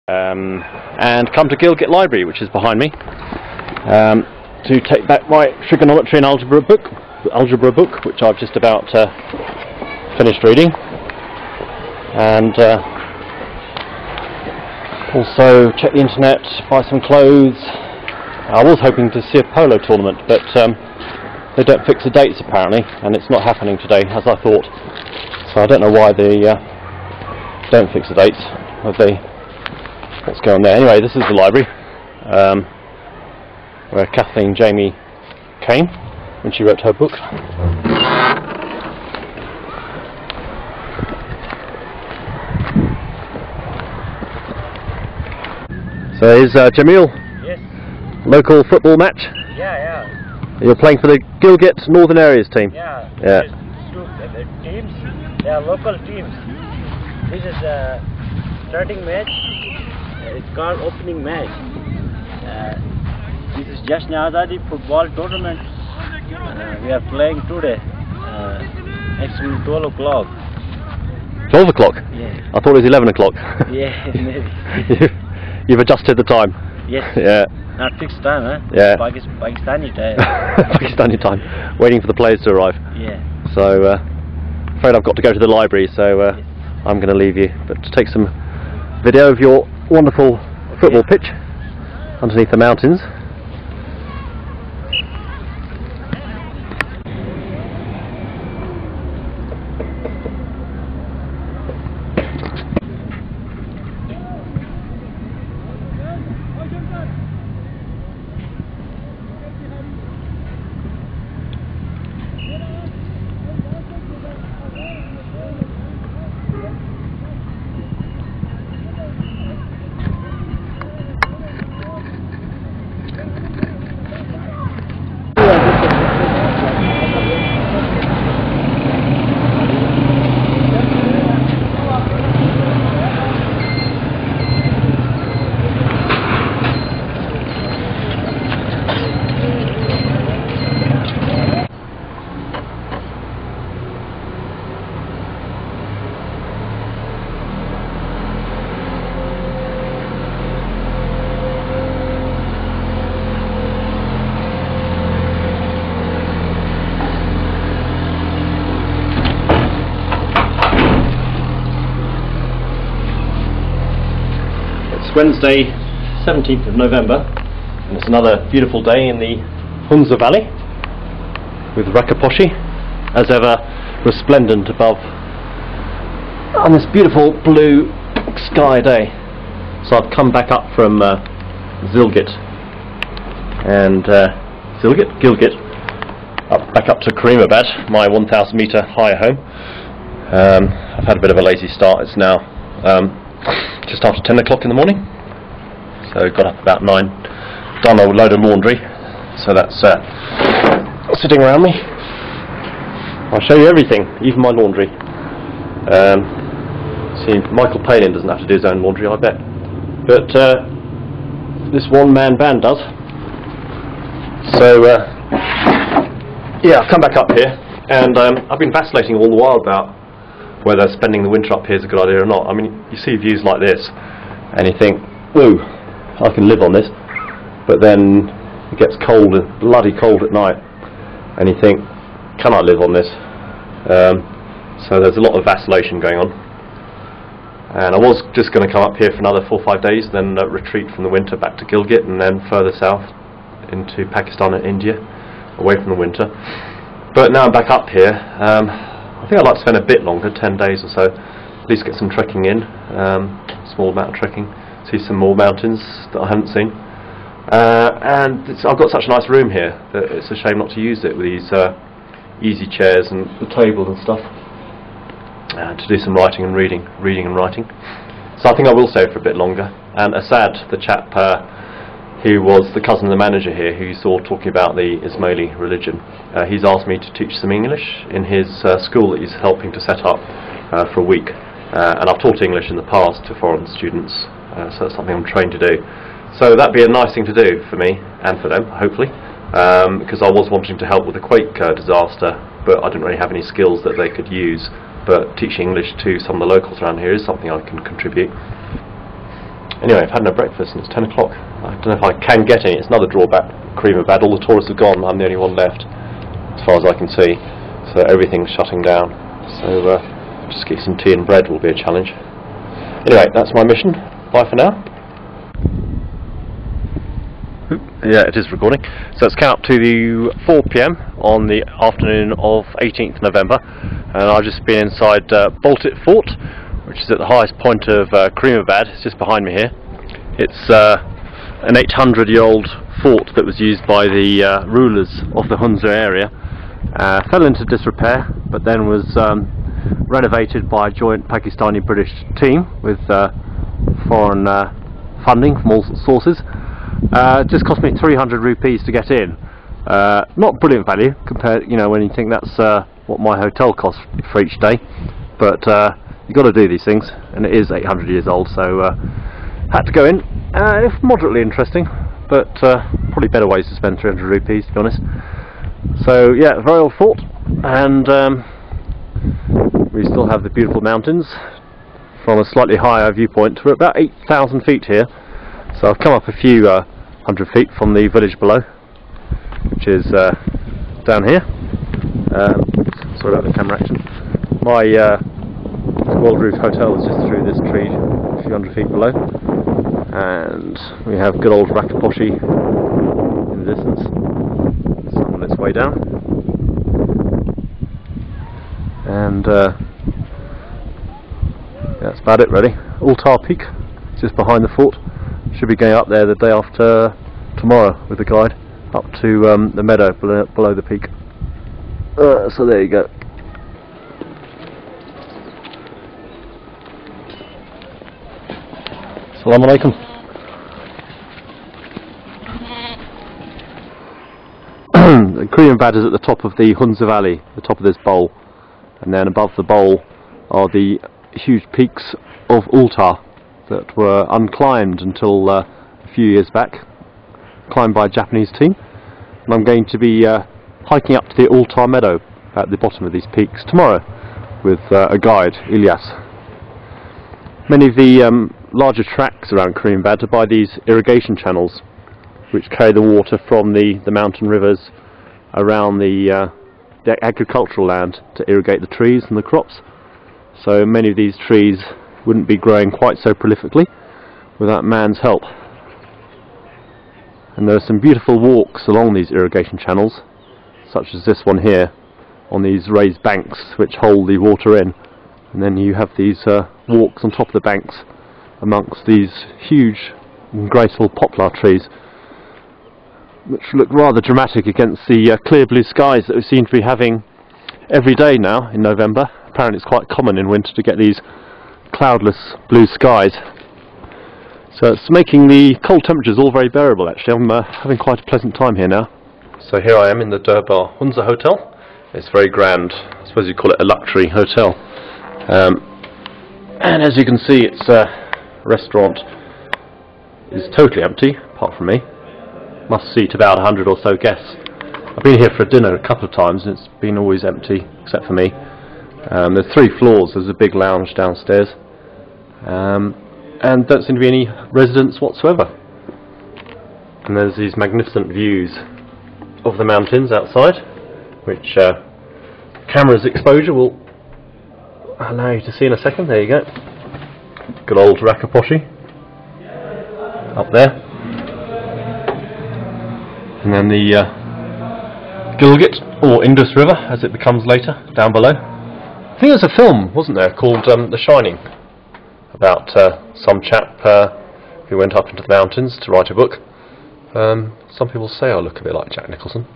and come to Gilgit Library, which is behind me, to take back my trigonometry and algebra book, which I've just about finished reading, and also check the internet, buy some clothes. I was hoping to see a polo tournament, but they don't fix the dates apparently, and it's not happening today as I thought. So I don't know why they don't fix the dates. What's going on there? Anyway, this is the library where Kathleen Jamie came when she wrote her book. So is Jamil? Yes. Local football match? Yeah. You're playing for the Gilgit Northern Areas team? Yeah. Yeah. Two teams. They are local teams. This is a starting match. It's called opening match. This is Jasn Azadi football tournament. We are playing today. Actually 12 o'clock. 12 o'clock? Yeah. I thought it was 11 o'clock. Yeah, maybe. You've adjusted the time? Yes. Yeah. Not fixed time, huh? Yeah. Pakistani time. Pakistani time. Waiting for the players to arrive. Yeah. So, afraid I've got to go to the library, so yes. I'm going to leave you. But to take some video of your wonderful football pitch underneath the mountains. Wednesday, 17th of November, and it's another beautiful day in the Hunza Valley with Rakaposhi as ever resplendent above on this beautiful blue sky day. So I've come back up from Gilgit Gilgit back up to Karimabad, my 1,000 metre higher home. I've had a bit of a lazy start. It's now just after 10 o'clock in the morning, so got up about 9, done a load of laundry, so that's sitting around me. I'll show you everything, even my laundry. See, Michael Palin doesn't have to do his own laundry, I bet, but this one-man band does. So yeah, I've come back up here, and I've been vacillating all the while about whether spending the winter up here is a good idea or not. I mean, you see views like this and you think, woo, I can live on this, but then it gets cold, bloody cold at night, and you think, can I live on this? So there's a lot of vacillation going on, and I was just going to come up here for another 4 or 5 days, then retreat from the winter back to Gilgit, and then further south into Pakistan and India, away from the winter. But now I'm back up here. I think I'd like to spend a bit longer, 10 days or so, at least get some trekking in, small amount of trekking, see some more mountains that I haven't seen. And I've got such a nice room here that it's a shame not to use it with these easy chairs and the table and stuff, to do some writing and reading and writing. So I think I will stay for a bit longer. And Asad, the chap who was the cousin of the manager here, who you saw talking about the Ismaili religion, he's asked me to teach some English in his school that he's helping to set up for a week. And I've taught English in the past to foreign students, so that's something I'm trained to do. So that'd be a nice thing to do for me and for them, hopefully, because I was wanting to help with the quake disaster, but I didn't really have any skills that they could use. But teaching English to some of the locals around here is something I can contribute. Anyway, I've had no breakfast and it's 10 o'clock. I don't know if I can get any. It's another drawback. Karimabad, all the tourists have gone. I'm the only one left, as far as I can see. So everything's shutting down. So just get some tea and bread will be a challenge. Anyway, that's my mission. Bye for now. Yeah, it is recording. So it's come up to the 4 PM on the afternoon of 18th November, and I've just been inside Baltic Fort, which is at the highest point of Karimabad. It's just behind me here. It's an 800-year-old fort that was used by the rulers of the Hunza area. Fell into disrepair, but then was renovated by a joint Pakistani-British team with foreign funding from all sources. Just cost me 300 rupees to get in. Not brilliant value compared, when you think that's what my hotel costs for each day. But you've got to do these things, and it is 800 years old, so had to go in. It's moderately interesting, but probably better ways to spend 300 rupees, to be honest. So yeah, very old fort, and we still have the beautiful mountains from a slightly higher viewpoint. We're about 8,000 feet here. So I've come up a few 100 feet from the village below, which is down here. Sorry about the camera action. My World Roof Hotel is just through this tree, a few hundred feet below. And we have good old Rakaposhi in the distance. Sun on its way down. And that's about it really. Altar Peak, just behind the fort. Should be going up there the day after tomorrow with the guide, up to the meadow below the peak. So there you go. Assalamu alaikum. Karimabad is at the top of the Hunza Valley, the top of this bowl, and then above the bowl are the huge peaks of Altar that were unclimbed until a few years back, climbed by a Japanese team. And I'm going to be hiking up to the Altar Meadow at the bottom of these peaks tomorrow with a guide, Ilyas. Many of the larger tracks around Karimabad are by these irrigation channels, which carry the water from the mountain rivers around the agricultural land to irrigate the trees and the crops. So many of these trees wouldn't be growing quite so prolifically without man's help. And there are some beautiful walks along these irrigation channels, such as this one here, on these raised banks which hold the water in. And then you have these walks on top of the banks amongst these huge and graceful poplar trees, which look rather dramatic against the clear blue skies that we seem to be having every day now in November. Apparently it's quite common in winter to get these cloudless blue skies. So it's making the cold temperatures all very bearable actually. I'm having quite a pleasant time here now. So here I am in the Durbar Hunza Hotel. It's very grand. I suppose you'd call it a luxury hotel. And as you can see, its restaurant is totally empty, apart from me. Must seat about 100 or so guests. I've been here for dinner a couple of times and it's been always empty, except for me. There's 3 floors, there's a big lounge downstairs, and don't seem to be any residents whatsoever. And there's these magnificent views of the mountains outside, which camera's exposure will allow you to see in a second. There you go. Good old Rakaposhi up there. And then the Gilgit, or Indus River as it becomes later, down below. I think there's a film, wasn't there, called The Shining, about some chap who went up into the mountains to write a book. Some people say I look a bit like Jack Nicholson.